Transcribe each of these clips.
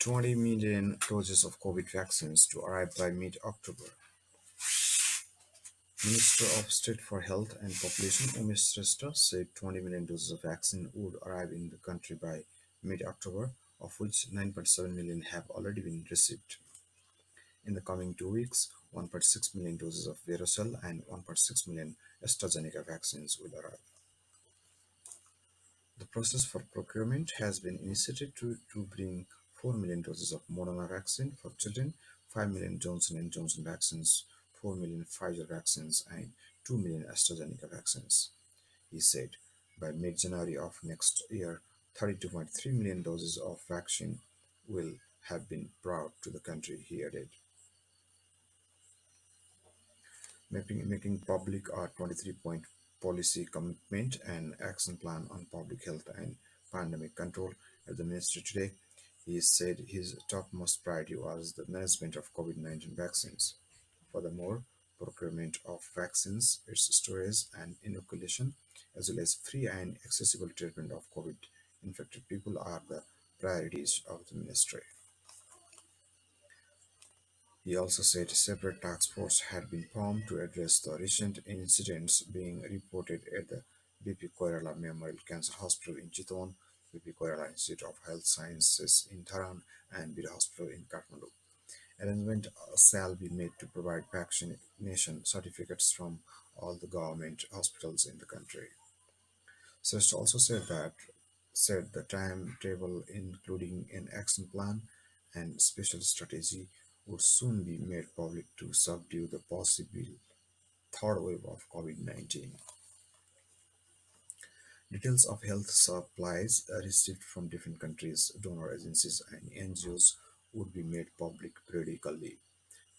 20 million doses of COVID vaccines to arrive by mid-October. Minister of State for Health and Population Umesh Shrestha said 20 million doses of vaccine would arrive in the country by mid-October, of which 9.7 million have already been received. In the coming 2 weeks, 1.6 million doses of Verocell and 1.6 million AstraZeneca vaccines will arrive. The process for procurement has been initiated to bring 4 million doses of Moderna vaccine for children, 5 million Johnson and Johnson vaccines, 4 million Pfizer vaccines, and 2 million AstraZeneca vaccines. He said by mid-January of next year, 32.3 million doses of vaccine will have been brought to the country, he added. Making public our 23-point policy commitment and action plan on public health and pandemic control at the ministry today. He said his topmost priority was the management of COVID-19 vaccines. Furthermore, procurement of vaccines, its storage and inoculation, as well as free and accessible treatment of COVID infected people are the priorities of the ministry. He also said a separate task force had been formed to address the recent incidents being reported at the BP Koirala Memorial Cancer Hospital in Chitwan, BP Koirala Institute of Health Sciences in Dharan, and Bir Hospital in Kathmandu. Arrangement shall be made to provide vaccination certificates from all the government hospitals in the country. Sest also said the timetable, including an action plan and special strategy, would soon be made public to subdue the possible third wave of COVID-19. Details of health supplies received from different countries, donor agencies, and NGOs would be made public periodically.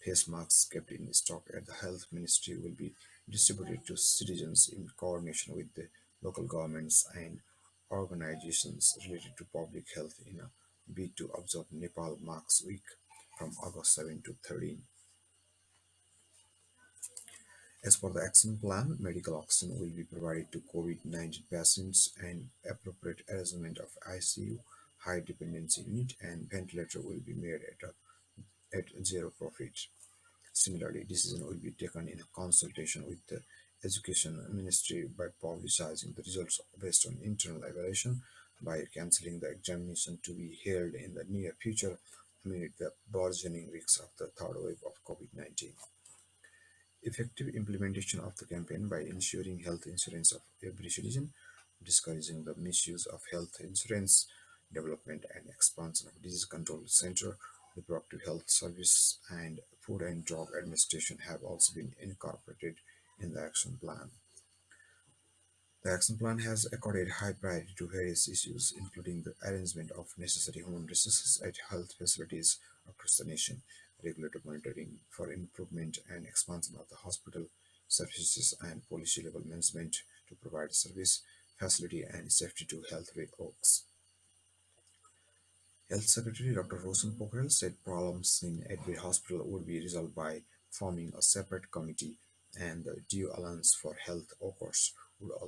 Face masks kept in stock at the Health Ministry will be distributed to citizens in coordination with the local governments and organizations related to public health in a bid to observe Nepal Marks Week from August 7 to 13. As per the action plan, medical oxygen will be provided to COVID-19 patients and appropriate arrangement of ICU, high dependency unit, and ventilator will be made at zero profit. Similarly, decision will be taken in consultation with the Education Ministry by publicizing the results based on internal evaluation, by cancelling the examination to be held in the near future amid the burgeoning risks of the third wave of COVID-19. Effective implementation of the campaign by ensuring health insurance of every citizen, discouraging the misuse of health insurance, development and expansion of disease control center, reproductive health service, and Food and Drug Administration have also been incorporated in the action plan. The action plan has accorded high priority to various issues, including the arrangement of necessary human resources at health facilities across the nation, regulator monitoring for improvement and expansion of the hospital services, and policy level management to provide service, facility, and safety to health workers. Health Secretary Dr. Roshan Pokhrel said problems in Edward Hospital would be resolved by forming a separate committee, and the due allowance for health workers would